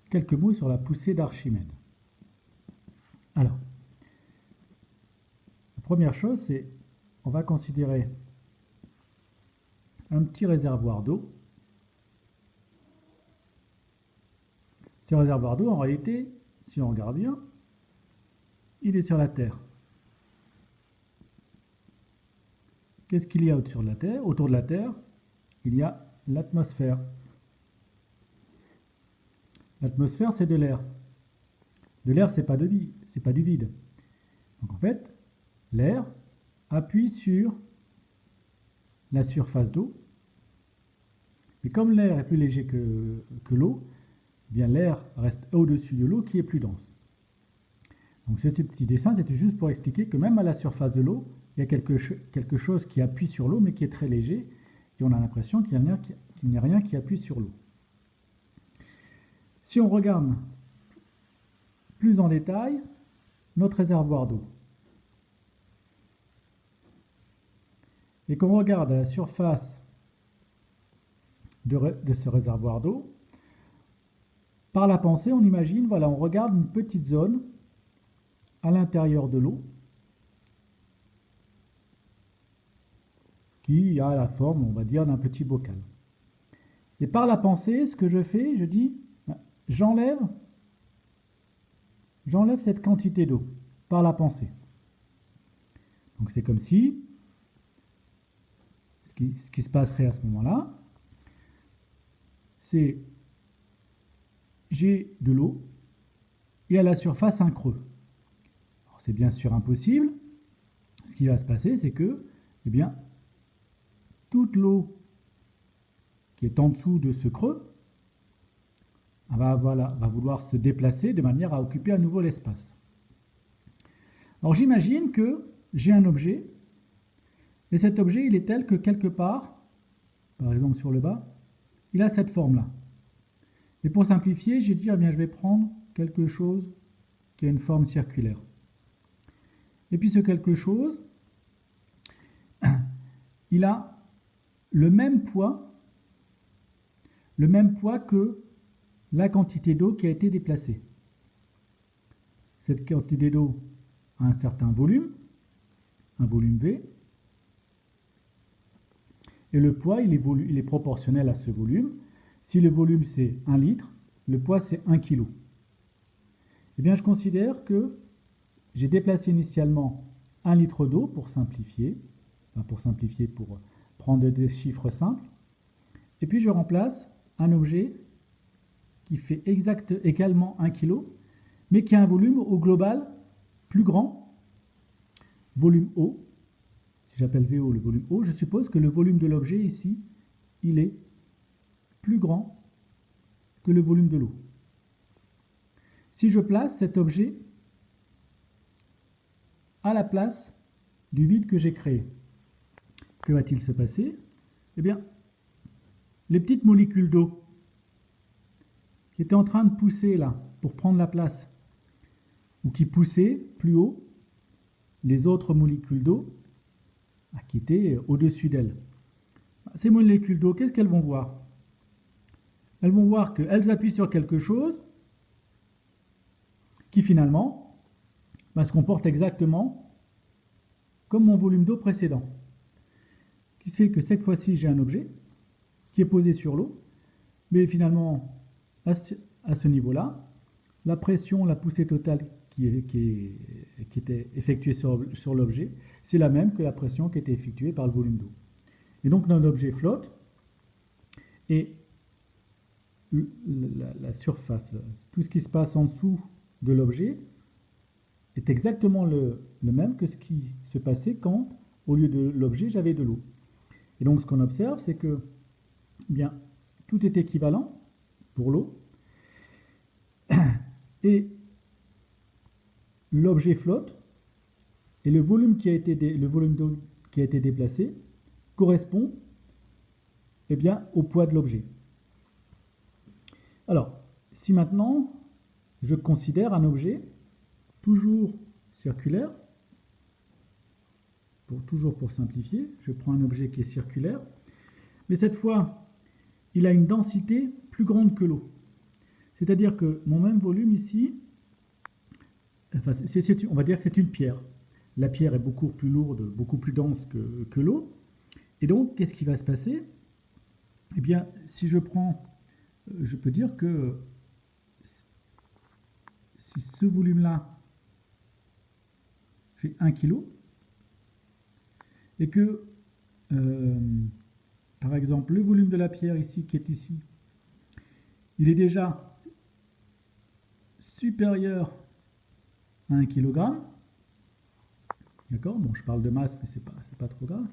quelques mots sur la poussée d'Archimède. Alors, la première chose, c'est on va considérer un petit réservoir d'eau. Ce réservoir d'eau, en réalité, si on regarde bien, il est sur la Terre. Qu'est-ce qu'il y a autour de la Terre? Autour de la Terre, il y a l'atmosphère. L'atmosphère, c'est de l'air. De l'air, c'est pas du vide. Donc en fait, l'air appuie sur la surface d'eau. Et comme l'air est plus léger que l'eau, eh bien l'air reste au-dessus de l'eau qui est plus dense. Donc ce petit dessin, c'était juste pour expliquer que même à la surface de l'eau, il y a quelque chose qui appuie sur l'eau, mais qui est très léger, et on a l'impression qu'il n'y a rien qui appuie sur l'eau. Si on regarde plus en détail notre réservoir d'eau, et qu'on regarde à la surface de ce réservoir d'eau, par la pensée, on imagine, voilà, on regarde une petite zone à l'intérieur de l'eau qui a la forme, on va dire, d'un petit bocal. Et par la pensée, ce que je fais, je dis, j'enlève cette quantité d'eau par la pensée. Donc c'est comme si, ce qui se passerait à ce moment-là, c'est j'ai de l'eau et à la surface un creux. C'est bien sûr impossible. Ce qui va se passer, c'est que, eh bien, toute l'eau qui est en dessous de ce creux va vouloir se déplacer de manière à occuper à nouveau l'espace. Alors j'imagine que j'ai un objet, et cet objet, il est tel que quelque part, par exemple sur le bas, il a cette forme-là. Et pour simplifier, j'ai dit, eh bien, je vais prendre quelque chose qui a une forme circulaire. Et puis ce quelque chose, il a le même poids que la quantité d'eau qui a été déplacée. Cette quantité d'eau a un certain volume, un volume V, et le poids, il est proportionnel à ce volume. Si le volume c'est 1 litre, le poids c'est 1 kg. Eh bien, je considère que j'ai déplacé initialement 1 litre d'eau pour simplifier, pour prendre des chiffres simples. Et puis je remplace un objet qui fait également 1 kg, mais qui a un volume au global plus grand, volume O. Si j'appelle VO le volume O, je suppose que le volume de l'objet ici, il est plus grand que le volume de l'eau. Si je place cet objet à la place du vide que j'ai créé, que va-t-il se passer? Eh bien, les petites molécules d'eau qui étaient en train de pousser là pour prendre la place, ou qui poussaient plus haut, les autres molécules d'eau qui étaient au-dessus d'elles. Ces molécules d'eau, qu'est-ce qu'elles vont voir? Elles vont voir qu'elles appuient sur quelque chose qui finalement se comporte exactement comme mon volume d'eau précédent. Qui fait que cette fois-ci, j'ai un objet qui est posé sur l'eau, mais finalement, à ce niveau-là, la pression, la poussée totale qui était effectuée sur l'objet, c'est la même que la pression qui était effectuée par le volume d'eau. Et donc notre objet flotte, et la surface, tout ce qui se passe en dessous de l'objet est exactement le même que ce qui se passait quand, au lieu de l'objet, j'avais de l'eau. Et donc ce qu'on observe, c'est que bien, tout est équivalent pour l'eau, et l'objet flotte, et le volume d'eau qui a été déplacé correspond au poids de l'objet. Alors, si maintenant je considère un objet toujours circulaire, toujours pour simplifier, je prends un objet qui est circulaire, mais cette fois, il a une densité plus grande que l'eau. C'est-à-dire que mon même volume ici, enfin, on va dire que c'est une pierre. La pierre est beaucoup plus lourde, beaucoup plus dense que l'eau. Et donc, qu'est-ce qui va se passer? Eh bien, si je prends, je peux dire que si ce volume-là fait 1 kg, et que, par exemple, le volume de la pierre ici, qui est ici, il est déjà supérieur à 1 kg. D'accord? Bon, je parle de masse, mais c'est pas trop grave.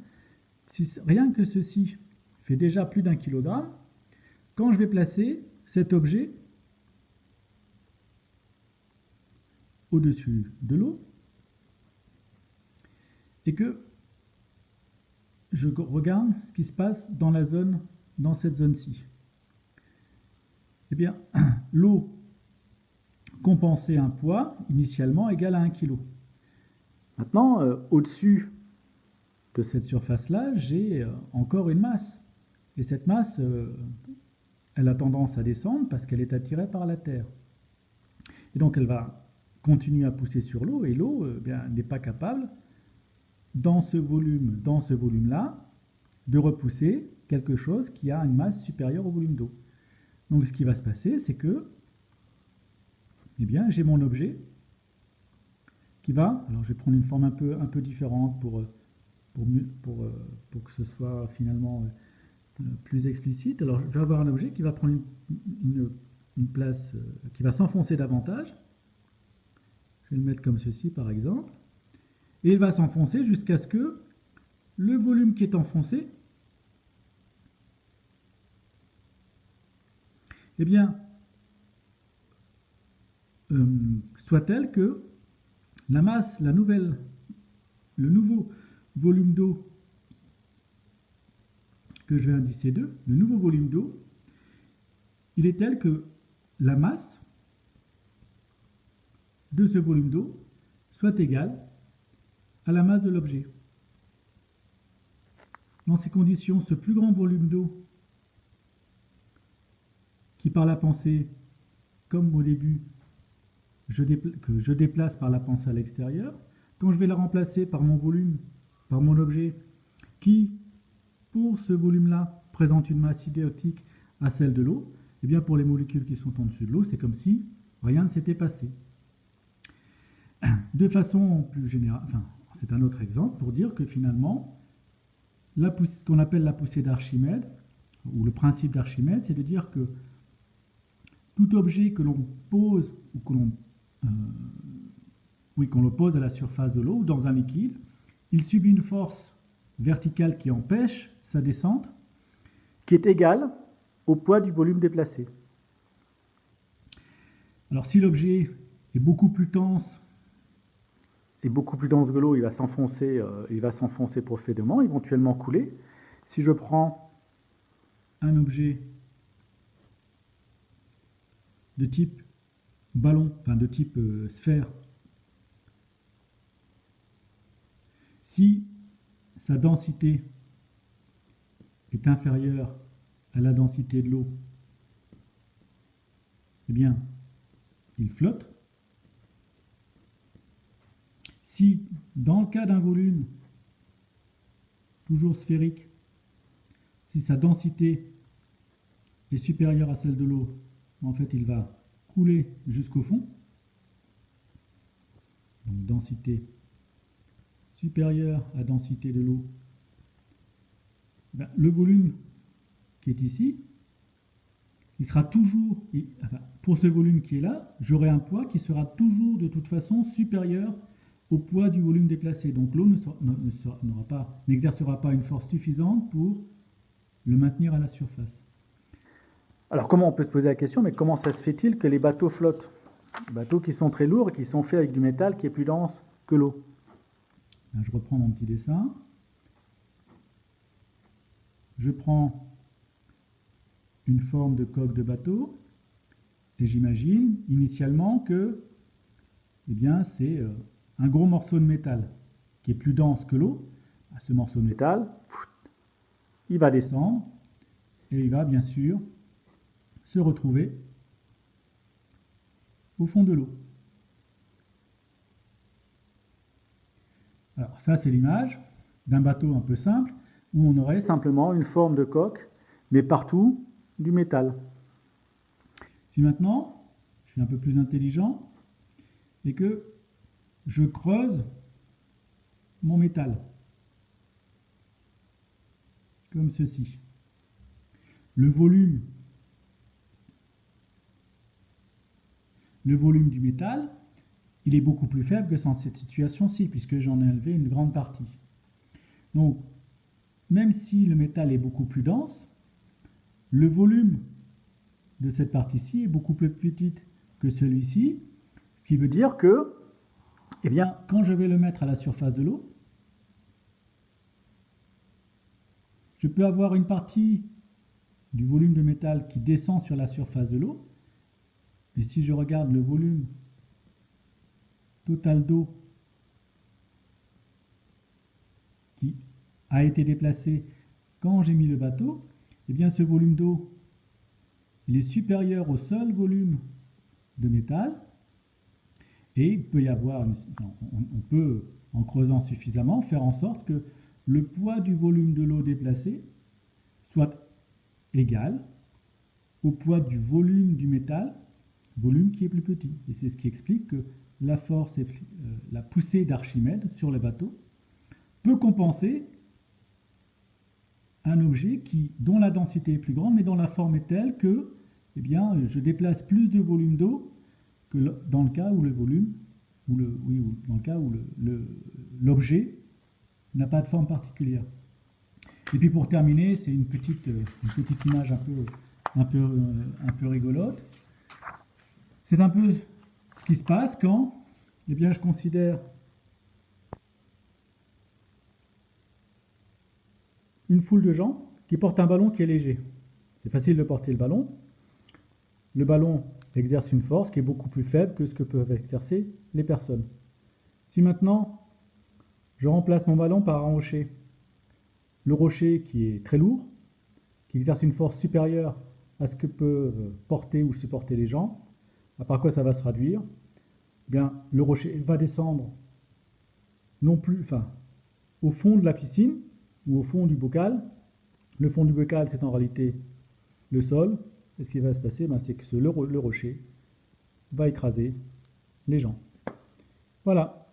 Si rien que ceci fait déjà plus d'1 kg, quand je vais placer cet objet au-dessus de l'eau, et que je regarde ce qui se passe dans cette zone-ci, eh bien, l'eau compensait un poids initialement égal à 1 kg. Maintenant, au-dessus de cette surface-là, j'ai encore une masse. Et cette masse, elle a tendance à descendre parce qu'elle est attirée par la Terre. Et donc, elle va continuer à pousser sur l'eau, et l'eau n'est pas capable, dans ce volume-là, de repousser quelque chose qui a une masse supérieure au volume d'eau. Donc, ce qui va se passer, c'est que eh bien, j'ai mon objet qui va, alors je vais prendre une forme un peu différente pour que ce soit finalement plus explicite. Alors je vais avoir un objet qui va prendre une place, qui va s'enfoncer davantage. Je vais le mettre comme ceci par exemple. Et il va s'enfoncer jusqu'à ce que le volume qui est enfoncé, eh bien, soit tel que la masse, le nouveau volume d'eau que je vais indicer 2, le nouveau volume d'eau, il est tel que la masse de ce volume d'eau soit égale à la masse de l'objet. Dans ces conditions, ce plus grand volume d'eau qui par la pensée, comme au début, que je déplace par la pensée à l'extérieur, quand je vais la remplacer par mon volume, par mon objet, qui, pour ce volume-là, présente une masse idéotique à celle de l'eau, et bien pour les molécules qui sont en dessus de l'eau, c'est comme si rien ne s'était passé. De façon plus générale, enfin, c'est un autre exemple pour dire que finalement, ce qu'on appelle la poussée d'Archimède, ou le principe d'Archimède, c'est de dire que tout objet que l'on pose ou qu'on le pose à la surface de l'eau ou dans un liquide, il subit une force verticale qui empêche sa descente, qui est égale au poids du volume déplacé. Alors si l'objet est beaucoup plus dense que l'eau, il va s'enfoncer profondément, éventuellement couler. Si je prends un objet de type ballon, enfin de type sphère, si sa densité est inférieure à la densité de l'eau, eh bien, il flotte. Si, dans le cas d'un volume toujours sphérique, si sa densité est supérieure à celle de l'eau, en fait, il va couler jusqu'au fond. Donc, densité supérieure à densité de l'eau. Le volume qui est ici, il sera toujours, pour ce volume qui est là, j'aurai un poids qui sera toujours de toute façon supérieur au poids du volume déplacé. Donc l'eau n'exercera pas une force suffisante pour le maintenir à la surface. Alors comment on peut se poser la question, mais comment ça se fait-il que les bateaux flottent? Les bateaux qui sont très lourds et qui sont faits avec du métal qui est plus dense que l'eau. Je reprends mon petit dessin. Je prends une forme de coque de bateau et j'imagine initialement que c'est un gros morceau de métal qui est plus dense que l'eau. Ce morceau de métal, il va descendre et il va bien sûr se retrouver au fond de l'eau. Alors ça, c'est l'image d'un bateau un peu simple, où on aurait simplement une forme de coque, mais partout du métal. Si maintenant, je suis un peu plus intelligent, et que je creuse mon métal, comme ceci. Le volume du métal, il est beaucoup plus faible que dans cette situation-ci, puisque j'en ai enlevé une grande partie. Donc, même si le métal est beaucoup plus dense, le volume de cette partie-ci est beaucoup plus petite que celui-ci, ce qui veut dire que, eh bien, quand je vais le mettre à la surface de l'eau, je peux avoir une partie du volume de métal qui descend sur la surface de l'eau. Et si je regarde le volume total d'eau qui a été déplacé quand j'ai mis le bateau, eh bien ce volume d'eau, il est supérieur au seul volume de métal. Et il peut y avoir, on peut, en creusant suffisamment, faire en sorte que le poids du volume de l'eau déplacée soit égal au poids du volume du métal, volume qui est plus petit. Et c'est ce qui explique que la force, la poussée d'Archimède sur le bateau peut compenser un objet dont la densité est plus grande, mais dont la forme est telle que, eh bien, je déplace plus de volume d'eau que dans le cas où le volume, dans le cas où l'objet n'a pas de forme particulière. Et puis pour terminer, c'est une petite image un peu rigolote. C'est un peu ce qui se passe quand, eh bien, je considère une foule de gens qui portent un ballon qui est léger. C'est facile de porter le ballon. Le ballon exerce une force qui est beaucoup plus faible que ce que peuvent exercer les personnes. Si maintenant, je remplace mon ballon par un rocher, le rocher qui est très lourd, qui exerce une force supérieure à ce que peuvent porter ou supporter les gens, par quoi ça va se traduire? Eh bien, le rocher va descendre non plus, au fond de la piscine ou au fond du bocal. Le fond du bocal, c'est en réalité le sol. Et ce qui va se passer, c'est que le rocher va écraser les gens. Voilà.